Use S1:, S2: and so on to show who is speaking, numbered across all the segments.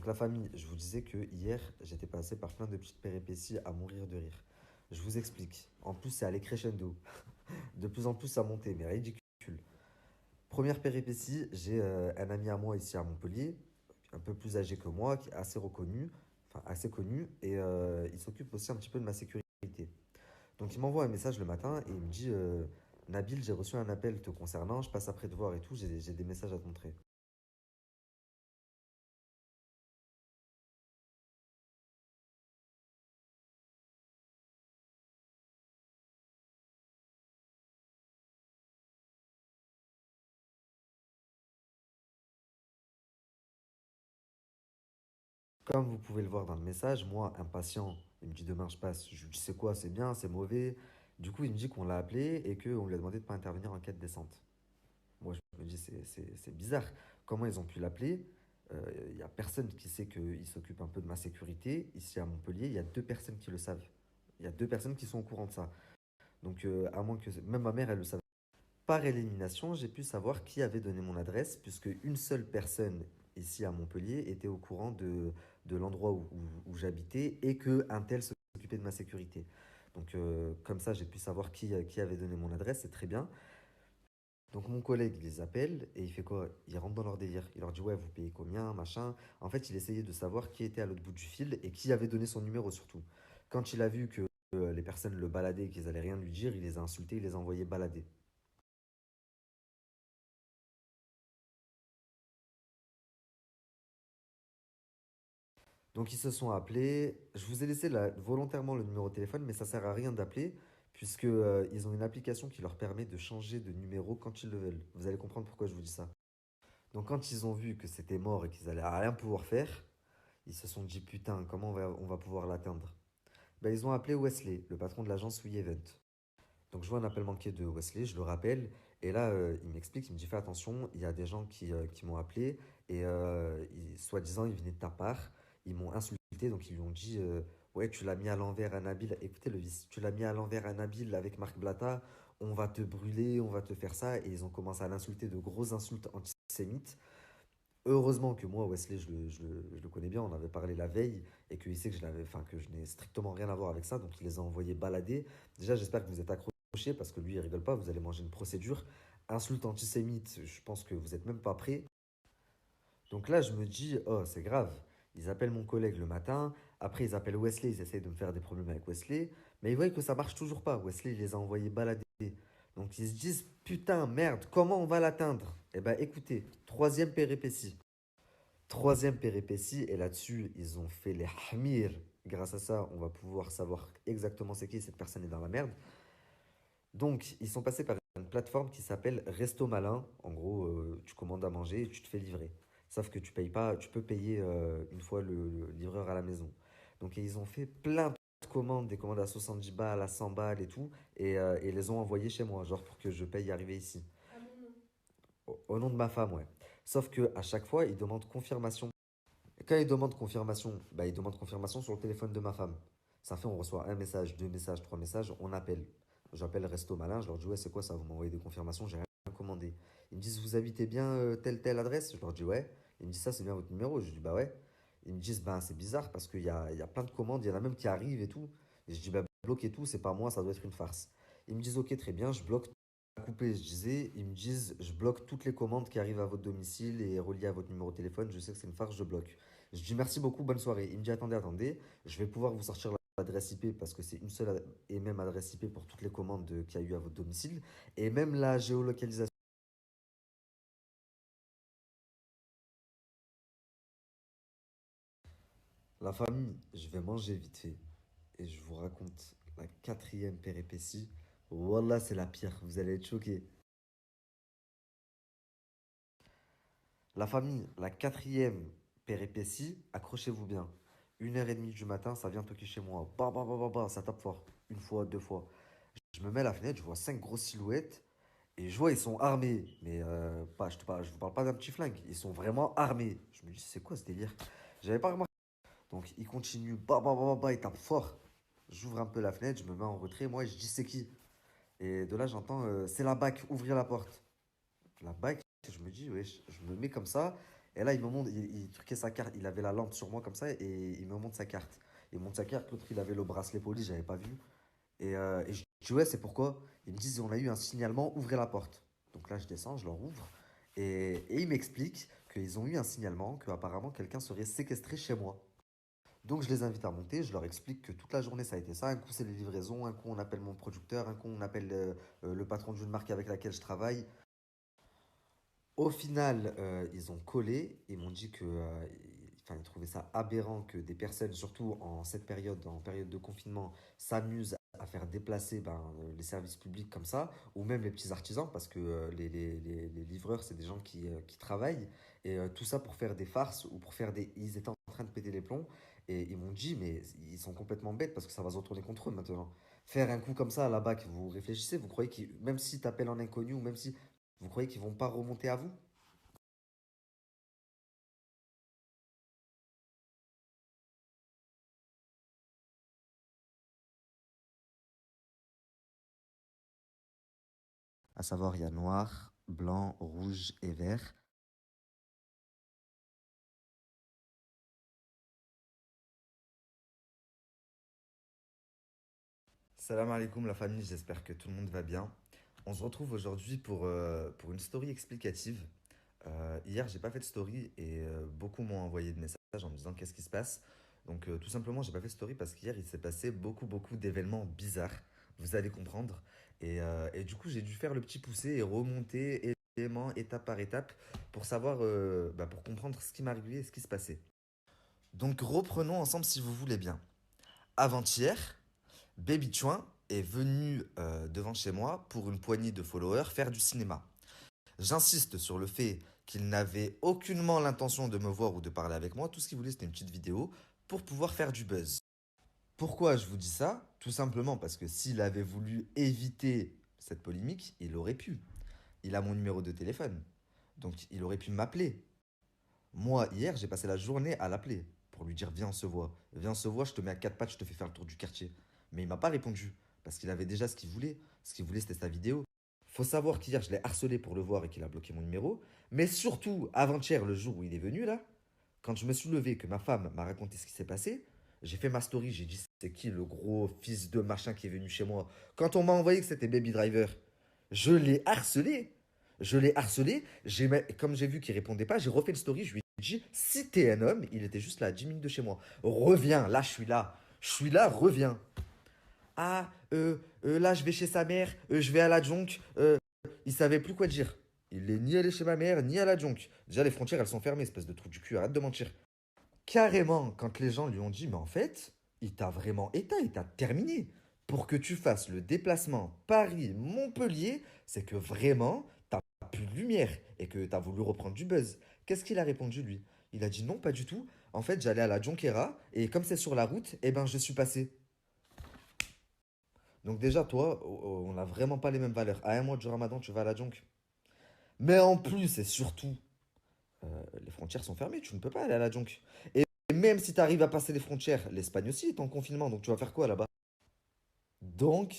S1: Donc la famille, je vous disais que hier, j'étais passé par plein de petites péripéties à mourir de rire. Je vous explique. En plus, c'est allé crescendo. De plus en plus, ça montait, mais ridicule. Première péripétie, j'ai un ami à moi ici à Montpellier, un peu plus âgé que moi, qui est assez reconnu, enfin assez connu, et il s'occupe aussi un petit peu de ma sécurité. Donc il m'envoie un message le matin et il me dit Nabil, j'ai reçu un appel te concernant, je passe après te voir et tout, j'ai des messages à te montrer. Comme vous pouvez le voir dans le message, moi, impatient, il me dit demain je passe. Je lui dis c'est quoi, c'est bien, c'est mauvais. Du coup, il me dit qu'on l'a appelé et qu'on lui a demandé de ne pas intervenir en cas de descente. Moi, je me dis c'est bizarre. Comment ils ont pu l'appeler? Il n'y a personne qui sait qu'il s'occupe un peu de ma sécurité. Ici à Montpellier, il y a deux personnes qui le savent. Il y a deux personnes qui sont au courant de ça. Donc, à moins que. Même ma mère, elle le savait. Par élimination, j'ai pu savoir qui avait donné mon adresse, puisque une seule personne ici à Montpellier était au courant de l'endroit où j'habitais et qu'un tel s'occupait de ma sécurité. Donc, comme ça, j'ai pu savoir qui avait donné mon adresse, c'est très bien. Donc, mon collègue il les appelle et il fait quoi? Il rentre dans leur délire. Il leur dit, ouais, vous payez combien, machin. En fait, il essayait de savoir qui était à l'autre bout du fil et qui avait donné son numéro surtout. Quand il a vu que les personnes le baladaient et qu'ils allaient rien lui dire, il les a insultés, il les a envoyés balader. Donc ils se sont appelés. Je vous ai laissé volontairement le numéro de téléphone, mais ça sert à rien d'appeler, puisque ils ont une application qui leur permet de changer de numéro quand ils le veulent. Vous allez comprendre pourquoi je vous dis ça. Donc quand ils ont vu que c'était mort et qu'ils allaient rien pouvoir faire, ils se sont dit putain, comment on va pouvoir l'atteindre? Ben, ils ont appelé Wesley, le patron de l'agence WeEvent. Donc je vois un appel manqué de Wesley, je le rappelle, et là il m'explique, il me dit fais attention, il y a des gens qui m'ont appelé, et soi-disant ils venaient de ta part, ils m'ont insulté, donc ils lui ont dit ouais tu l'as mis à l'envers à Nabil, écoutez le vice, tu l'as mis à l'envers à Nabil avec Marc Blata, on va te brûler, on va te faire ça, et ils ont commencé à l'insulter de grosses insultes antisémites. Heureusement que moi, Wesley, je le connais bien, on avait parlé la veille et qu'il sait que enfin, que je n'ai strictement rien à voir avec ça, donc il les a envoyés balader. Déjà, j'espère que vous êtes accrochés parce que lui, il rigole pas, vous allez manger une procédure. Insulte antisémite, je pense que vous n'êtes même pas prêts. Donc là, je me dis, oh, c'est grave. Ils appellent mon collègue le matin, après ils appellent Wesley, ils essayent de me faire des problèmes avec Wesley, mais ils voient que ça marche toujours pas. Wesley, il les a envoyés balader. Donc ils se disent, putain, merde, comment on va l'atteindre? Eh ben écoutez, troisième péripétie. Troisième péripétie, et là-dessus, ils ont fait les hamir. Grâce à ça, on va pouvoir savoir exactement c'est qui cette personne est dans la merde. Donc, ils sont passés par une plateforme qui s'appelle Resto Malin. En gros, tu commandes à manger et tu te fais livrer. Sauf que tu payes pas, tu peux payer une fois le livreur à la maison. Donc, ils ont fait plein de commandes, des commandes à 70 balles, à 100 balles et tout, et les ont envoyées chez moi, genre pour que je paye arriver ici. Au nom de ma femme, ouais. Sauf que à chaque fois, ils demandent confirmation. Quand il demande confirmation, bah, il demande confirmation sur le téléphone de ma femme. Ça fait, on reçoit un message, deux messages, trois messages, on appelle. J'appelle Resto Malin, je leur dis ouais, c'est quoi ça? Vous m'envoyez des confirmations, j'ai rien commandé. Ils me disent vous habitez bien telle adresse? Je leur dis ouais. Ils me disent ça, c'est bien votre numéro? Je dis bah ouais. Ils me disent bah c'est bizarre parce qu'il y a plein de commandes, il y en a même qui arrivent et tout. Et je dis bah bloquez tout, c'est pas moi, ça doit être une farce. Ils me disent ok, très bien, je bloque coupé, je disais, ils me disent, je bloque toutes les commandes qui arrivent à votre domicile et reliées à votre numéro de téléphone. Je sais que c'est une farce, je bloque. Je dis merci beaucoup, bonne soirée. Il me dit attendez, je vais pouvoir vous sortir l'adresse IP parce que c'est une seule et même adresse IP pour toutes les commandes qu'il y a eu à votre domicile. Et même la géolocalisation. La famille, je vais manger vite fait. Et je vous raconte la quatrième péripétie. Wallah, c'est la pire, vous allez être choqués. La famille, la quatrième péripétie, accrochez-vous bien. 1h30 du matin, ça vient toquer chez moi. Bah, bah, bah, bah, bah, ça tape fort. Une fois, deux fois. Je me mets à la fenêtre, je vois cinq grosses silhouettes. Et je vois, ils sont armés. Mais pas, je vous parle pas d'un petit flingue. Ils sont vraiment armés. Je me dis, c'est quoi ce délire? J'avais pas remarqué. Donc, ils continuent. Bah, bah, bah, bah, bah, ils tapent fort. J'ouvre un peu la fenêtre, je me mets en retrait. Moi, et je dis, c'est qui? Et de là, j'entends, c'est la BAC, ouvrir la porte. La BAC, je me dis, ouais, je me mets comme ça. Et là, il me montre, il truquait sa carte. Il avait la lampe sur moi comme ça et il me montre sa carte. Il me montre sa carte. L'autre, il avait le bracelet poli, j'avais pas vu. Et je dis, ouais, c'est pourquoi? Ils me disent, on a eu un signalement, ouvrez la porte. Donc là, je descends, je leur ouvre. Et ils m'expliquent qu'ils ont eu un signalement, qu'apparemment, quelqu'un serait séquestré chez moi. Donc je les invite à monter, je leur explique que toute la journée ça a été ça. Un coup c'est les livraisons, un coup on appelle mon producteur, un coup on appelle le patron d'une marque avec laquelle je travaille. Au final, ils ont collé, ils m'ont dit que, enfin, ils trouvaient ça aberrant que des personnes, surtout en cette période, en période de confinement, s'amusent à faire déplacer les services publics comme ça, ou même les petits artisans, parce que les livreurs, c'est des gens qui travaillent, et tout ça pour faire des farces ou pour faire des... Ils étaient en train de péter les plombs, et ils m'ont dit, mais ils sont complètement bêtes parce que ça va se retourner contre eux maintenant. Faire un coup comme ça à la BAC, vous réfléchissez, vous croyez qu'ils, même si tu appelles en inconnu, ou même si vous croyez qu'ils vont pas remonter à vous? À savoir, il y a noir, blanc, rouge et vert. Salam alaikum la famille, j'espère que tout le monde va bien. On se retrouve aujourd'hui pour une story explicative. Hier, j'ai pas fait de story et beaucoup m'ont envoyé de messages en me disant qu'est-ce qui se passe. Donc tout simplement, j'ai pas fait de story parce qu'hier, il s'est passé beaucoup d'événements bizarres. Vous allez comprendre. Et du coup, j'ai dû faire le petit poussé et remonter élément étape par étape pour savoir, pour comprendre ce qui m'arrivait et ce qui se passait. Donc reprenons ensemble si vous voulez bien. Avant-hier, Baby Chouin est venu devant chez moi pour une poignée de followers faire du cinéma. J'insiste sur le fait qu'il n'avait aucunement l'intention de me voir ou de parler avec moi. Tout ce qu'il voulait, c'était une petite vidéo pour pouvoir faire du buzz. Pourquoi je vous dis ça? Tout simplement parce que s'il avait voulu éviter cette polémique, il aurait pu. Il a mon numéro de téléphone. Donc il aurait pu m'appeler. Moi, hier, j'ai passé la journée à l'appeler pour lui dire viens, on se voit. Viens, on se voit, je te mets à quatre pattes, je te fais faire le tour du quartier. Mais il m'a pas répondu parce qu'il avait déjà ce qu'il voulait. Ce qu'il voulait, c'était sa vidéo. Faut savoir qu'hier, je l'ai harcelé pour le voir et qu'il a bloqué mon numéro. Mais surtout, avant-hier, le jour où il est venu là, quand je me suis levé, que ma femme m'a raconté ce qui s'est passé, j'ai fait ma story, j'ai dit c'est qui le gros fils de machin qui est venu chez moi. Quand on m'a envoyé que c'était Baby Driver, je l'ai harcelé. Je l'ai harcelé. Comme j'ai vu qu'il répondait pas, j'ai refait une story. Je lui ai dit si t'es un homme, il était juste là à 10 minutes de chez moi. Reviens, là je suis là. Je suis là, reviens. Ah, là je vais chez sa mère, je vais à la jonque. Il savait plus quoi dire. Il est ni allé chez ma mère, ni à la jonque. Déjà, les frontières, elles sont fermées, espèce de trou du cul, arrête de mentir. Carrément, quand les gens lui ont dit, mais en fait, il t'a vraiment éteint, il t'a terminé. Pour que tu fasses le déplacement Paris-Montpellier, c'est que vraiment, t'as plus de lumière et que t'as voulu reprendre du buzz. Qu'est-ce qu'il a répondu, lui? Il a dit non, pas du tout. En fait, j'allais à la Jonquera et comme c'est sur la route, eh ben, je suis passé. Donc déjà, toi, on n'a vraiment pas les mêmes valeurs. À un mois du ramadan, tu vas à la Jonque. Mais en plus et surtout, les frontières sont fermées, tu ne peux pas aller à la Jonque. Et même si tu arrives à passer les frontières, l'Espagne aussi est en confinement, donc tu vas faire quoi là-bas? Donc,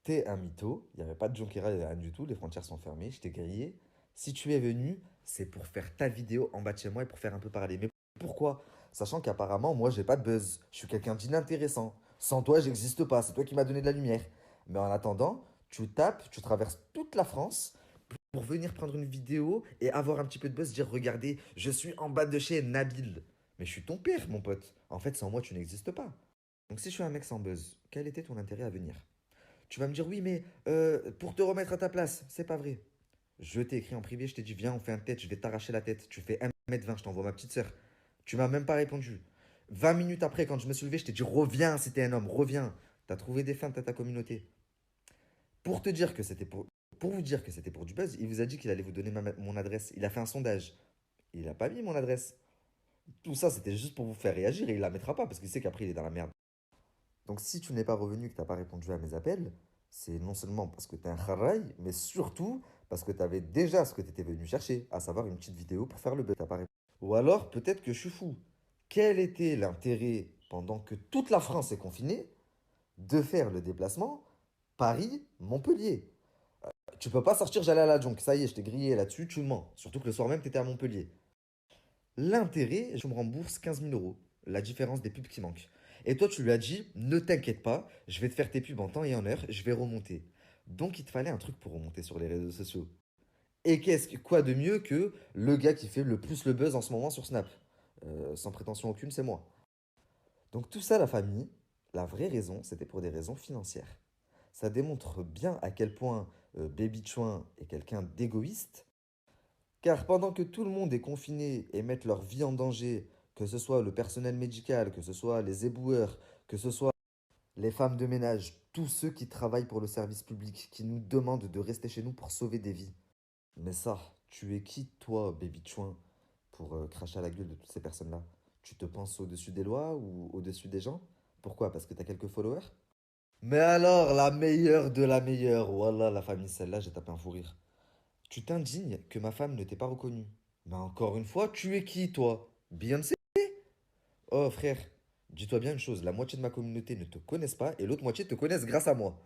S1: t'es un mytho, il n'y avait pas de Junqueira, il n'y avait rien du tout, les frontières sont fermées, je t'ai grillé. Si tu es venu, c'est pour faire ta vidéo en bas de chez moi et pour faire un peu parler. Mais pourquoi? Sachant qu'apparemment, moi, j'ai pas de buzz. Je suis quelqu'un d'inintéressant. Sans toi, j'existe pas. C'est toi qui m'as donné de la lumière. Mais en attendant, tu tapes, tu traverses toute la France pour venir prendre une vidéo et avoir un petit peu de buzz, dire regardez, je suis en bas de chez Nabil. Mais je suis ton père, mon pote. En fait, sans moi, tu n'existes pas. Donc si je suis un mec sans buzz, quel était ton intérêt à venir? Tu vas me dire oui, mais pour te remettre à ta place, c'est pas vrai. Je t'ai écrit en privé, je t'ai dit viens, on fait un tête, je vais t'arracher la tête. Tu fais 1m20, je t'envoie ma petite sœur. Tu m'as même pas répondu. 20 minutes après, quand je me suis levé, je t'ai dit reviens, si t'es un homme, reviens. T'as trouvé des feintes à ta communauté. Pour te dire que c'était pour vous dire que c'était pour du buzz, il vous a dit qu'il allait vous donner mon adresse. Il a fait un sondage. Il a pas mis mon adresse. Tout ça, c'était juste pour vous faire réagir et il la mettra pas parce qu'il sait qu'après il est dans la merde. Donc si tu n'es pas revenu, que tu n'as pas répondu à mes appels, c'est non seulement parce que tu es un kharaï, mais surtout parce que tu avais déjà ce que tu étais venu chercher, à savoir une petite vidéo pour faire le buzz. T'as pas répondu. Ou alors peut-être que je suis fou. Quel était l'intérêt, pendant que toute la France est confinée, de faire le déplacement Paris-Montpellier? Tu peux pas sortir, j'allais à la jonque. Ça y est, je t'ai grillé là-dessus, tu mens. Surtout que le soir même, tu étais à Montpellier. L'intérêt, je me rembourse 15 000 euros, la différence des pubs qui manquent. Et toi, tu lui as dit, ne t'inquiète pas, je vais te faire tes pubs en temps et en heure, je vais remonter. Donc, il te fallait un truc pour remonter sur les réseaux sociaux. Et quoi de mieux que le gars qui fait le plus le buzz en ce moment sur Snap? Sans prétention aucune, c'est moi. Donc tout ça, la famille, la vraie raison, c'était pour des raisons financières. Ça démontre bien à quel point Baby Chouin est quelqu'un d'égoïste, car pendant que tout le monde est confiné et met leur vie en danger, que ce soit le personnel médical, que ce soit les éboueurs, que ce soit les femmes de ménage, tous ceux qui travaillent pour le service public, qui nous demandent de rester chez nous pour sauver des vies. Mais ça, tu es qui, toi, Baby Chouin, pour cracher à la gueule de toutes ces personnes-là? Tu te penses au-dessus des lois ou au-dessus des gens? Pourquoi? Parce que t'as quelques followers? Mais alors, la meilleure de la meilleure, voilà la famille, celle-là, j'ai tapé un fou rire. Tu t'indignes que ma femme ne t'ait pas reconnu. Mais encore une fois, tu es qui, toi? Beyoncé? Oh, frère, dis-toi bien une chose, la moitié de ma communauté ne te connaissent pas et l'autre moitié te connaissent grâce à moi.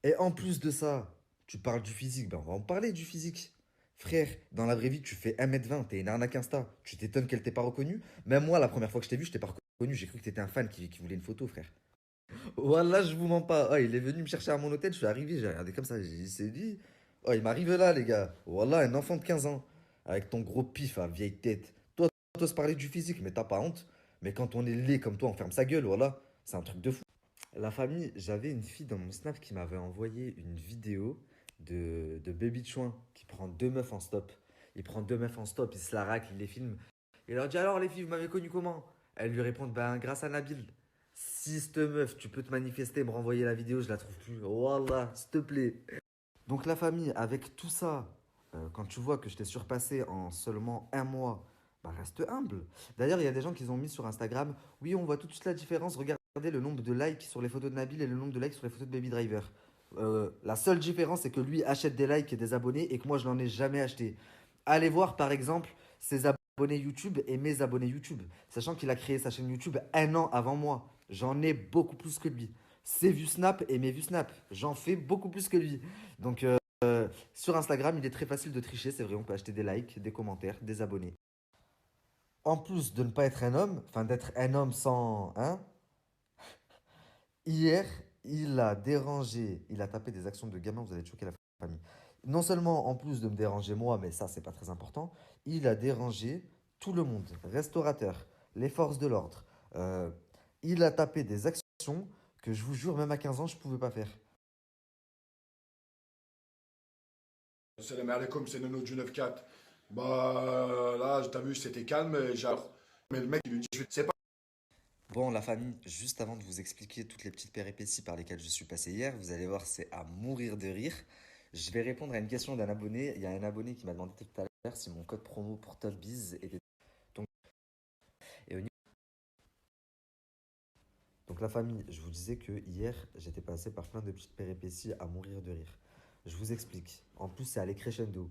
S1: Et en plus de ça, tu parles du physique, ben on va en parler du physique. Frère, dans la vraie vie, tu fais 1m20, t'es une arnaque Insta. Tu t'étonnes qu'elle t'ait pas reconnu? Même moi, la première fois que je t'ai vu, je t'ai pas reconnu. J'ai cru que t'étais un fan qui voulait une photo, frère. Voilà, je vous mens pas. Oh, il est venu me chercher à mon hôtel, je suis arrivé, j'ai regardé comme ça, j'ai dit, c'est lui. Oh, il m'arrive là, les gars. Voilà, un enfant de 15 ans. Avec ton gros pif à vieille tête. Toi, t'oses parler du physique, mais t'as pas honte. Mais quand on est laid comme toi, on ferme sa gueule, voilà. C'est un truc de fou. La famille, j'avais une fille dans mon Snap qui m'avait envoyé une vidéo de Baby Chouin qui prend deux meufs en stop. Il prend deux meufs en stop, il se la racle, il les filme. Il leur dit alors les filles, vous m'avez connu comment? Elles lui répondent ben grâce à Nabil. Si cette meuf, tu peux te manifester, me renvoyer la vidéo, je la trouve plus. Wallah, s'il te plaît. Donc la famille, avec tout ça, quand tu vois que je t'ai surpassé en seulement un mois, bah reste humble. D'ailleurs, il y a des gens qui ont mis sur Instagram, oui, on voit tout de suite la différence, regardez le nombre de likes sur les photos de Nabil et le nombre de likes sur les photos de Baby Driver. La seule différence, c'est que lui achète des likes et des abonnés et que moi, je n'en ai jamais acheté. Allez voir, par exemple, ses abonnés YouTube et mes abonnés YouTube, sachant qu'il a créé sa chaîne YouTube un an avant moi. J'en ai beaucoup plus que lui. Ses vues Snap et mes vues Snap, j'en fais beaucoup plus que lui. Donc sur Instagram, il est très facile de tricher, c'est vrai, on peut acheter des likes, des commentaires, des abonnés. En plus de ne pas être un homme, enfin d'être un homme sans... Hein, hier, il a dérangé, il a tapé des actions de gamin, vous allez choquer la famille. Non seulement en plus de me déranger moi, mais ça c'est pas très important, il a dérangé tout le monde, restaurateurs, les forces de l'ordre. Euh, il a tapé des actions que je vous jure, même à 15 ans, je pouvais pas faire.
S2: Salam alaikum, c'est Nono du 9-4. Là, t'as vu, c'était calme, mais le mec, il lui dit, c'est pas.
S1: Bon, la famille, juste avant de vous expliquer toutes les petites péripéties par lesquelles je suis passé hier, vous allez voir, c'est à mourir de rire. Je vais répondre à une question d'un abonné. Il y a un abonné qui m'a demandé tout à l'heure si mon code promo pour TopBiz était. Donc, et au niveau- donc, la famille, je vous disais que hier, j'étais passé par plein de petites péripéties à mourir de rire. Je vous explique. En plus, c'est allé crescendo.